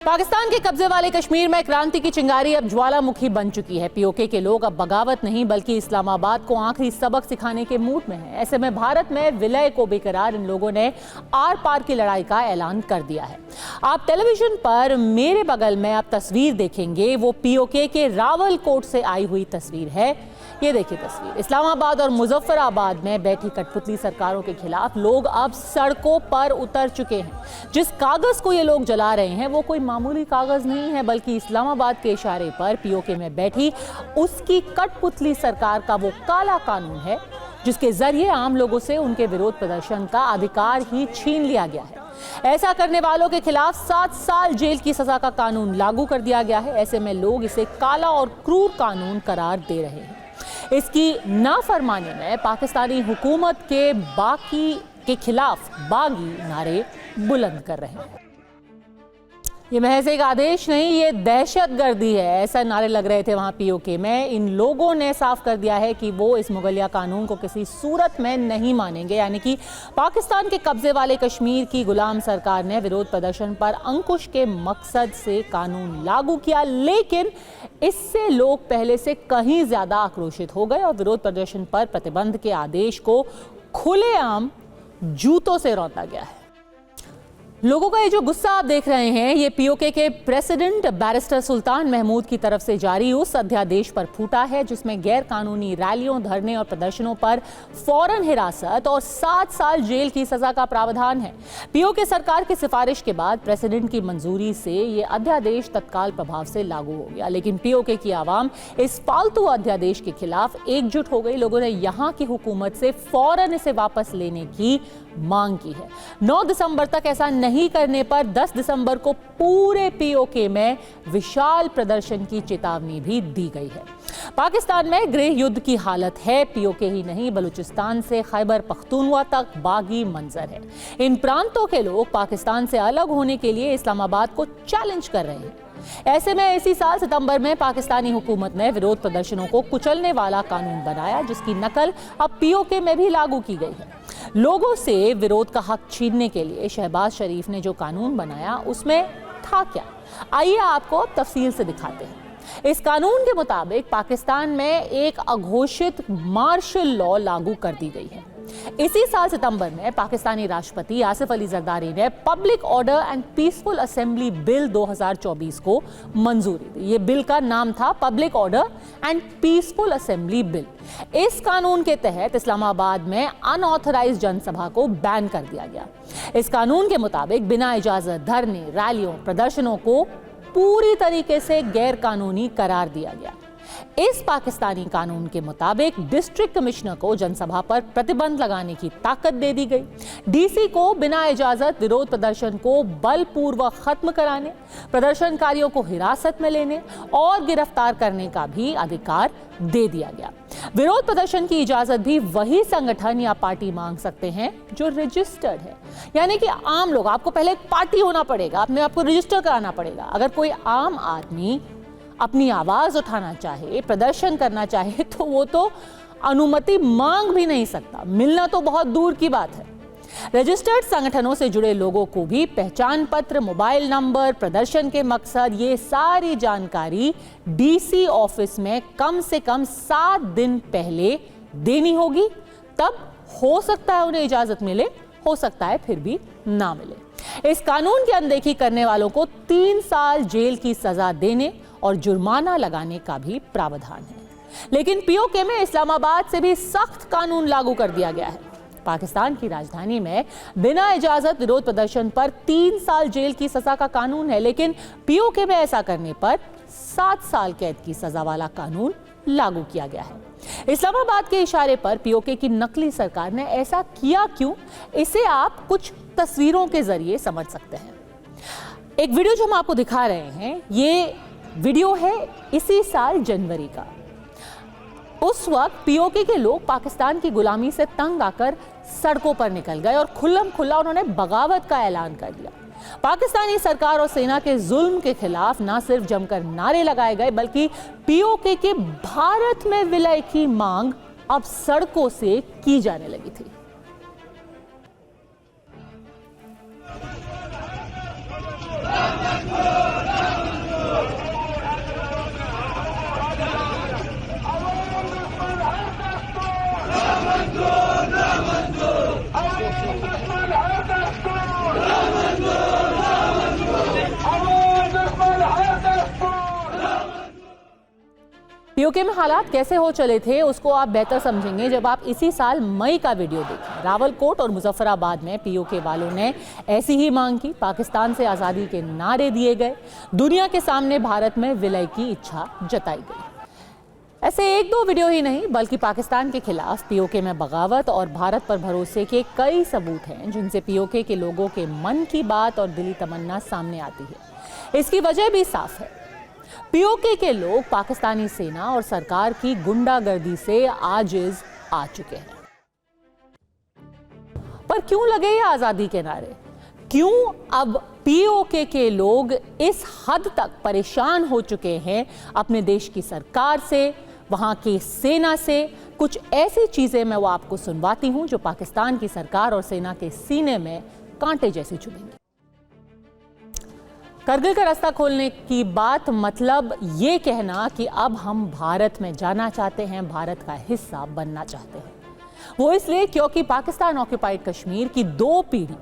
पाकिस्तान के कब्जे वाले कश्मीर में क्रांति की चिंगारी अब ज्वालामुखी बन चुकी है। पीओके के लोग अब बगावत नहीं बल्कि इस्लामाबाद को आखिरी सबक सिखाने के मूड में हैं। ऐसे में भारत में विलय को बेकरार इन लोगों ने आर पार की लड़ाई का ऐलान कर दिया है। आप टेलीविजन पर मेरे बगल में आप तस्वीर देखेंगे, वो पीओके के रावलकोट से आई हुई तस्वीर है। ये देखिए तस्वीर, इस्लामाबाद और मुजफ्फराबाद में बैठी कठपुतली सरकारों के खिलाफ लोग अब सड़कों पर उतर चुके हैं। जिस कागज को ये लोग जला रहे हैं वो कोई मामूली कागज नहीं है, बल्कि इस्लामाबाद के इशारे पर पीओके में बैठी उसकी कठपुतली सरकार का वो काला कानून है जिसके जरिए आम लोगों से उनके विरोध प्रदर्शन का अधिकार ही छीन लिया गया है। ऐसा करने वालों के खिलाफ 7 साल जेल की सजा का कानून लागू कर दिया गया है। ऐसे में लोग इसे काला और क्रूर कानून करार दे रहे हैं। इसकी नाफरमानी में पाकिस्तानी हुकूमत के बाकी के खिलाफ बागी नारे बुलंद कर रहे हैं। ये महज एक आदेश नहीं, ये दहशतगर्दी है, ऐसा नारे लग रहे थे वहां पीओके में। इन लोगों ने साफ कर दिया है कि वो इस मुगलिया कानून को किसी सूरत में नहीं मानेंगे। यानी कि पाकिस्तान के कब्जे वाले कश्मीर की गुलाम सरकार ने विरोध प्रदर्शन पर अंकुश के मकसद से कानून लागू किया, लेकिन इससे लोग पहले से कहीं ज्यादा आक्रोशित हो गए और विरोध प्रदर्शन पर प्रतिबंध के आदेश को खुलेआम जूतों से रौंदा गया है। लोगों का ये जो गुस्सा आप देख रहे हैं, ये पीओके के प्रेसिडेंट बैरिस्टर सुल्तान महमूद की तरफ से जारी उस अध्यादेश पर फूटा है जिसमें गैर कानूनी रैलियों, धरने और प्रदर्शनों पर फौरन हिरासत और 7 साल जेल की सजा का प्रावधान है। पीओके सरकार की सिफारिश के बाद प्रेसिडेंट की मंजूरी से ये अध्यादेश तत्काल प्रभाव से लागू हो गया, लेकिन पीओके की आवाम इस फालतू अध्यादेश के खिलाफ एकजुट हो गई। लोगों ने यहाँ की हुकूमत से फौरन इसे वापस लेने की मांग की है। 9 दिसंबर तक ऐसा नहीं करने पर 10 दिसंबर को पूरे पीओके में विशाल प्रदर्शन की चेतावनी भी दी गई है। पाकिस्तान में गृह युद्ध की हालत है। पीओके ही नहीं, बलूचिस्तान से खैबर पख्तूनख्वा तक बागी मंजर है। इन प्रांतों के लोग पाकिस्तान से अलग होने के लिए इस्लामाबाद को चैलेंज कर रहे हैं। ऐसे में इसी साल सितंबर में पाकिस्तानी हुकूमत ने विरोध प्रदर्शनों को कुचलने वाला कानून बनाया जिसकी नकल अब पीओके में भी लागू की गई है। लोगों से विरोध का हक छीनने के लिए शहबाज शरीफ ने जो कानून बनाया उसमें था क्या, आइए आपको तफसील से दिखाते हैं। इस कानून के मुताबिक पाकिस्तान में एक अघोषित मार्शल लॉ लागू कर दी गई है। इसी साल सितंबर में पाकिस्तानी राष्ट्रपति आसिफ अली जरदारी ने public order and peaceful assembly bill 2024 को मंजूरी दी। ये बिल का नाम था public order and peaceful assembly bill. इस कानून के तहत इस्लामाबाद में अनऑथराइज्ड जनसभा को बैन कर दिया गया। इस कानून के मुताबिक बिना इजाजत धरने, रैलियों, प्रदर्शनों को पूरी तरीके से गैर कानूनी करार दिया गया। इस पाकिस्तानी कानून के मुताबिक डिस्ट्रिक्ट कमिश्नर को जनसभा पर प्रतिबंध लगाने की ताकत दे दी गई। डीसी को बिना इजाजत विरोध प्रदर्शन को बलपूर्वक खत्म कराने, प्रदर्शनकारियों को हिरासत में लेने और गिरफ्तार करने का भी अधिकार दे दिया गया। विरोध प्रदर्शन की इजाजत भी वही संगठन या पार्टी मांग सकते हैं जो रजिस्टर्ड है। यानी कि आम लोग, आपको पहले एक पार्टी होना पड़ेगा, अपने आप को रजिस्टर कराना पड़ेगा। अगर कोई आम आदमी अपनी आवाज उठाना चाहे, प्रदर्शन करना चाहे, तो वो तो अनुमति मांग भी नहीं सकता, मिलना तो बहुत दूर की बात है। रजिस्टर्ड संगठनों से जुड़े लोगों को भी पहचान पत्र, मोबाइल नंबर, प्रदर्शन के मकसद, ये सारी जानकारी डीसी ऑफिस में कम से कम 7 दिन पहले देनी होगी। तब हो सकता है उन्हें इजाजत मिले, हो सकता है फिर भी ना मिले। इस कानून की अनदेखी करने वालों को 3 साल जेल की सजा देने और जुर्माना लगाने का भी प्रावधान है। लेकिन पीओके में इस्लामाबाद से भी सख्त कानून लागू कर दिया गया है। पाकिस्तान की राजधानी में बिना इजाजत विरोध प्रदर्शन पर 3 साल जेल की सजा का कानून है, लेकिन पीओके में ऐसा करने पर 7 साल कैद की सजा वाला कानून लागू किया गया है। इस्लामाबाद के इशारे पर पीओके की नकली सरकार ने ऐसा किया क्यों, इसे आप कुछ तस्वीरों के जरिए समझ सकते हैं। एक वीडियो जो हम आपको दिखा रहे हैं, ये वीडियो है इसी साल जनवरी का। उस वक्त पीओके के लोग पाकिस्तान की गुलामी से तंग आकर सड़कों पर निकल गए और खुल्लम खुल्ला उन्होंने बगावत का ऐलान कर दिया। पाकिस्तानी सरकार और सेना के जुल्म के खिलाफ न सिर्फ जमकर नारे लगाए गए, बल्कि पीओके के भारत में विलय की मांग अब सड़कों से की जाने लगी थी। पीओके में हालात कैसे हो चले थे उसको आप बेहतर समझेंगे जब आप इसी साल मई का वीडियो देखें। रावलकोट और मुजफ्फराबाद में पीओके वालों ने ऐसी ही मांग की, पाकिस्तान से आज़ादी के नारे दिए गए, दुनिया के सामने भारत में विलय की इच्छा जताई गई। ऐसे एक दो वीडियो ही नहीं बल्कि पाकिस्तान के खिलाफ पीओके में बगावत और भारत पर भरोसे के कई सबूत हैं जिनसे पीओके के लोगों के मन की बात और दिली तमन्ना सामने आती है। इसकी वजह भी साफ है, पीओके के लोग पाकिस्तानी सेना और सरकार की गुंडागर्दी से आजिज आ चुके हैं। पर क्यों लगे ये आजादी के नारे? क्यों अब पीओके के लोग इस हद तक परेशान हो चुके हैं अपने देश की सरकार से, वहां की सेना से? कुछ ऐसी चीजें मैं वो आपको सुनवाती हूं जो पाकिस्तान की सरकार और सेना के सीने में कांटे जैसी चुभेंगी। करगिल का रास्ता खोलने की बात मतलब ये कहना कि अब हम भारत में जाना चाहते हैं, भारत का हिस्सा बनना चाहते हैं। वो इसलिए क्योंकि पाकिस्तान ऑक्युपाइड कश्मीर की 2 पीढ़ी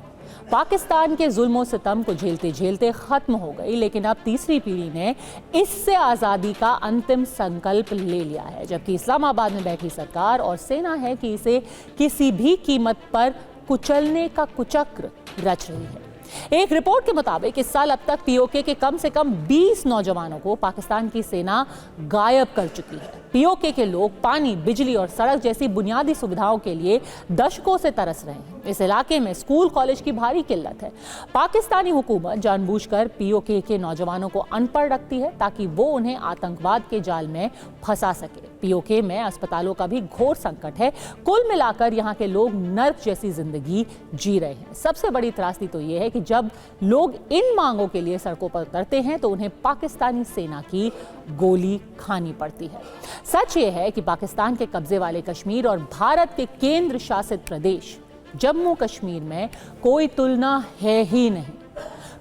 पाकिस्तान के जुल्म सितम को झेलते झेलते खत्म हो गई, लेकिन अब तीसरी पीढ़ी ने इससे आज़ादी का अंतिम संकल्प ले लिया है, जबकि इस्लामाबाद में बैठी सरकार और सेना है कि इसे किसी भी कीमत पर कुचलने का कुचक्र रच रही है। एक रिपोर्ट के मुताबिक इस साल अब तक पीओके के कम से कम 20 नौजवानों को पाकिस्तान की सेना गायब कर चुकी है। पीओके के लोग पानी, बिजली और सड़क जैसी बुनियादी सुविधाओं के लिए दशकों से तरस रहे हैं। इस इलाके में स्कूल कॉलेज की भारी किल्लत है। पाकिस्तानी हुकूमत जानबूझकर पीओके के नौजवानों को अनपढ़ रखती है ताकि वो उन्हें आतंकवाद के जाल में फंसा सके। पीओके में अस्पतालों का भी घोर संकट है। कुल मिलाकर यहाँ के लोग नर्क जैसी जिंदगी जी रहे हैं। सबसे बड़ी त्रासदी तो ये है कि जब लोग इन मांगों के लिए सड़कों पर उतरते हैं तो उन्हें पाकिस्तानी सेना की गोली खानी पड़ती है। सच ये है कि पाकिस्तान के कब्जे वाले कश्मीर और भारत के केंद्र शासित प्रदेश जम्मू कश्मीर में कोई तुलना है ही नहीं।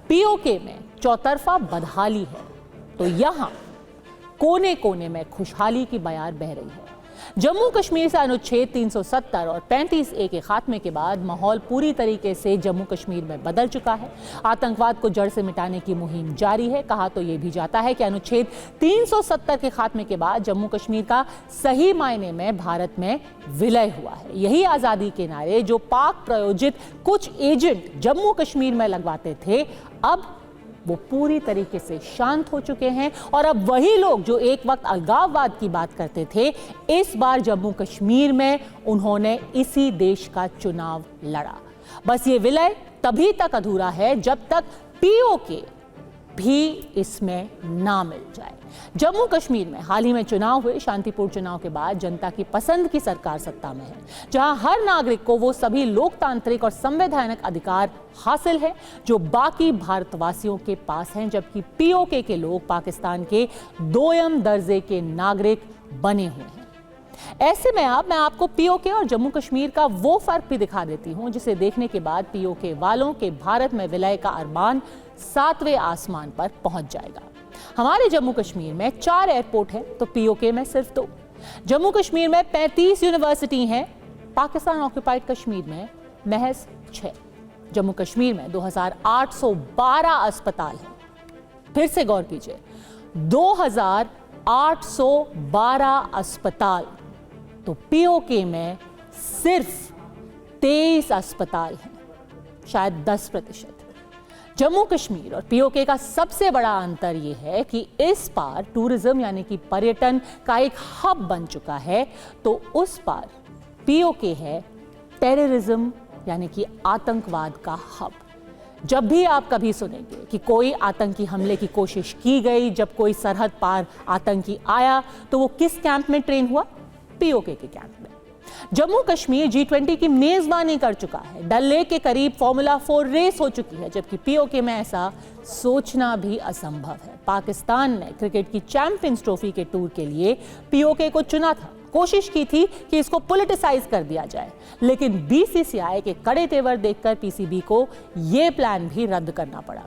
पीओके में चौतरफा बदहाली है तो यहाँ कोने कोने में खुशहाली की बयार बह रही है। जम्मू कश्मीर से अनुच्छेद 370 और 35A के खात्मे के बाद माहौल पूरी तरीके से जम्मू कश्मीर में बदल चुका है। आतंकवाद को जड़ से मिटाने की मुहिम जारी है। कहा तो यह भी जाता है कि अनुच्छेद 370 के खात्मे के बाद जम्मू कश्मीर का सही मायने में भारत में विलय हुआ है। यही आज़ादी के नारे जो पाक प्रायोजित कुछ एजेंट जम्मू कश्मीर में लगवाते थे, अब वो पूरी तरीके से शांत हो चुके हैं। और अब वही लोग जो एक वक्त अलगाववाद की बात करते थे, इस बार जम्मू कश्मीर में उन्होंने इसी देश का चुनाव लड़ा। बस ये विलय तभी तक अधूरा है जब तक पीओके भी इसमें ना मिल जाए। जम्मू कश्मीर में हाल ही में चुनाव हुए। शांतिपूर्ण चुनाव के बाद जनता की पसंद की सरकार सत्ता में है, जहां हर नागरिक को वो सभी लोकतांत्रिक और संवैधानिक अधिकार हासिल है जो बाकी भारतवासियों के पास हैं, जबकि पीओके के लोग पाकिस्तान के दोयम दर्जे के नागरिक बने हुए हैं। ऐसे में मैं आपको पीओके और जम्मू कश्मीर का वो फर्क भी दिखा देती हूं जिसे देखने के बाद पीओके वालों के भारत में विलय का अरमान 7वें आसमान पर पहुंच जाएगा। हमारे जम्मू कश्मीर में 4 एयरपोर्ट हैं तो पीओके में सिर्फ 2। जम्मू कश्मीर में 35 यूनिवर्सिटी हैं, पाकिस्तान ऑक्युपाइड कश्मीर में महज 6। जम्मू कश्मीर में 2812 अस्पताल हैं। फिर से गौर कीजिए, 2812 अस्पताल, तो पीओके में सिर्फ 23 अस्पताल हैं, शायद 10%। जम्मू कश्मीर और पीओके का सबसे बड़ा अंतर यह है कि इस पार टूरिज्म यानी कि पर्यटन का एक हब बन चुका है, तो उस पार पीओके है टेररिज्म यानी कि आतंकवाद का हब। जब भी आप कभी सुनेंगे कि कोई आतंकी हमले की कोशिश की गई, जब कोई सरहद पार आतंकी आया, तो वो किस कैंप में ट्रेन हुआ? पीओके के कैंप में। जम्मू कश्मीर G20 की मेजबानी कर चुका है। डल लेक के करीब फॉर्मूला 4 रेस हो चुकी है, जबकि पीओके में ऐसा सोचना भी असंभव है। पाकिस्तान ने क्रिकेट की चैंपियंस ट्रॉफी के टूर के लिए पीओके को चुना था, कोशिश की थी कि इसको पॉलिटिसाइज कर दिया जाए, लेकिन बीसीसीआई के कड़े तेवर देखकर पीसीबी को यह प्लान भी रद्द करना पड़ा।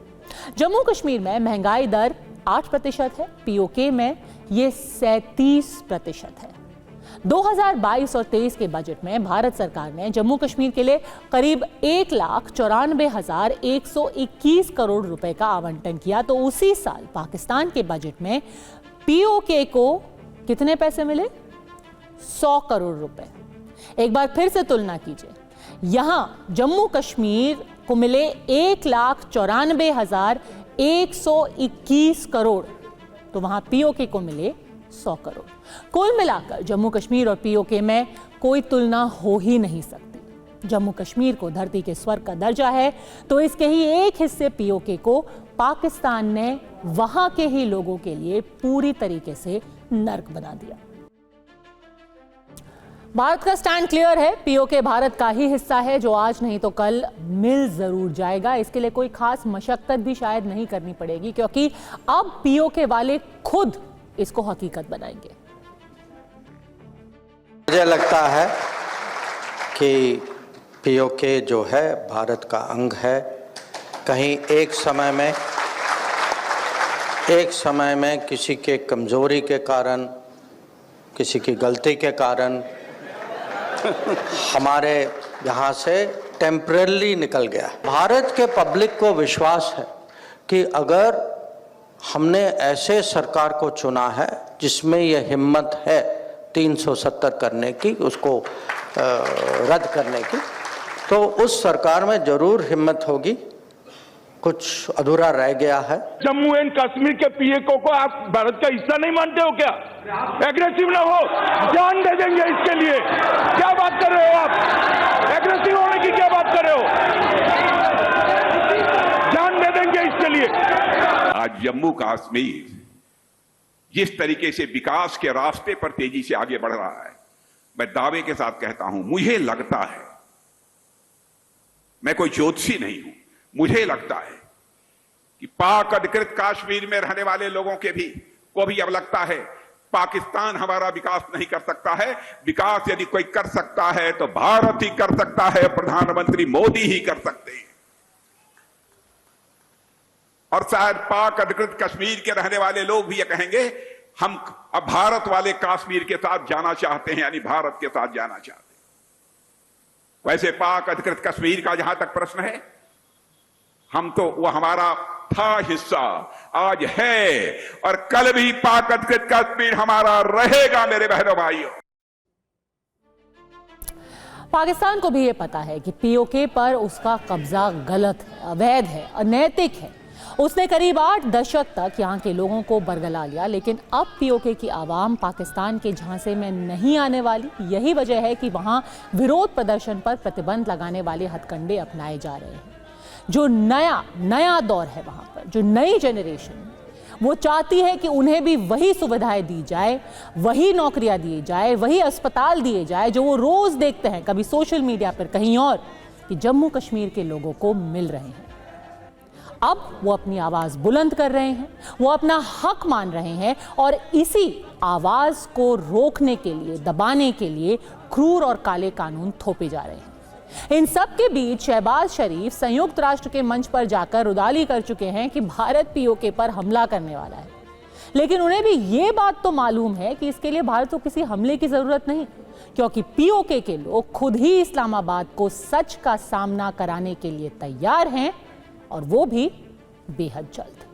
जम्मू कश्मीर में महंगाई दर 8% है, पीओके में ये 37% है। 2022 और 23 के बजट में भारत सरकार ने जम्मू कश्मीर के लिए करीब 1,94,121 करोड़ रुपए का आवंटन किया, तो उसी साल पाकिस्तान के बजट में पीओके को कितने पैसे मिले? 100 करोड़ रुपए। एक बार फिर से तुलना कीजिए, यहां जम्मू कश्मीर को मिले 1,94,121 करोड़, तो वहां पीओके को मिले 100 करोड़। कुल मिलाकर जम्मू कश्मीर और पीओके में कोई तुलना हो ही नहीं सकती। जम्मू कश्मीर को धरती के स्वर्ग का दर्जा है, तो इसके ही एक हिस्से पीओके को पाकिस्तान ने वहां के ही लोगों के लिए पूरी तरीके से नर्क बना दिया। भारत का स्टैंड क्लियर है, पीओके भारत का ही हिस्सा है जो आज नहीं तो कल मिल जरूर जाएगा। इसके लिए कोई खास मशक्कत भी शायद नहीं करनी पड़ेगी, क्योंकि अब पीओके वाले खुद इसको हकीकत बनाएंगे। मुझे लगता है कि पीओके जो है भारत का अंग है। कहीं एक समय में किसी के कमजोरी के कारण, किसी की गलती के कारण हमारे यहाँ से टेम्परेली निकल गया। भारत के पब्लिक को विश्वास है कि अगर हमने ऐसे सरकार को चुना है जिसमें यह हिम्मत है 370 करने की, उसको रद्द करने की, तो उस सरकार में जरूर हिम्मत होगी। कुछ अधूरा रह गया है। जम्मू एंड कश्मीर के पीओके को आप भारत का हिस्सा नहीं मानते हो क्या? एग्रेसिव ना हो, जान दे देंगे इसके लिए। क्या बात कर रहे हो आप? एग्रेसिव होने की क्या बात कर रहे हो? जान दे देंगे इसके लिए। आज जम्मू कश्मीर जिस तरीके से विकास के रास्ते पर तेजी से आगे बढ़ रहा है, मैं दावे के साथ कहता हूं, मुझे लगता है, मैं कोई ज्योतिषी नहीं हूं, मुझे लगता है कि पाक अधिकृत कश्मीर में रहने वाले लोगों को भी अब लगता है पाकिस्तान हमारा विकास नहीं कर सकता है। विकास यदि कोई कर सकता है तो भारत ही कर सकता है, प्रधानमंत्री मोदी ही कर सकते हैं। और शायद पाक अधिकृत कश्मीर के रहने वाले लोग भी ये कहेंगे, हम अब भारत वाले कश्मीर के साथ जाना चाहते हैं, यानी भारत के साथ जाना चाहते हैं। वैसे पाक अधिकृत कश्मीर का जहां तक प्रश्न है, हम तो वो हमारा था हिस्सा, आज है, और कल भी पाक अधिकृत कश्मीर हमारा रहेगा। मेरे बहनों भाइयों, पाकिस्तान को भी ये पता है कि पीओके पर उसका कब्जा गलत है, अवैध है, अनैतिक है। उसने करीब 8 दशक तक यहाँ के लोगों को बरगला लिया, लेकिन अब पीओके की आवाम पाकिस्तान के झांसे में नहीं आने वाली। यही वजह है कि वहाँ विरोध प्रदर्शन पर प्रतिबंध लगाने वाले हथकंडे अपनाए जा रहे हैं। जो नया दौर है वहाँ पर, जो नई जनरेशन है, वो चाहती है कि उन्हें भी वही सुविधाएं दी जाए, वही नौकरियां दी जाए, वही अस्पताल दिए जाए जो वो रोज देखते हैं, कभी सोशल मीडिया पर कहीं और, कि जम्मू कश्मीर के लोगों को मिल रहे हैं। अब वो अपनी आवाज बुलंद कर रहे हैं, वो अपना हक मान रहे हैं, और इसी आवाज को रोकने के लिए, दबाने के लिए क्रूर और काले कानून थोपे जा रहे हैं। इन सब के बीच शहबाज शरीफ संयुक्त राष्ट्र के मंच पर जाकर रुदाली कर चुके हैं कि भारत पीओके पर हमला करने वाला है। लेकिन उन्हें भी ये बात तो मालूम है कि इसके लिए भारत को किसी हमले की जरूरत नहीं, क्योंकि पीओके के लोग खुद ही इस्लामाबाद को सच का सामना कराने के लिए तैयार हैं, और वो भी बेहद जल्द।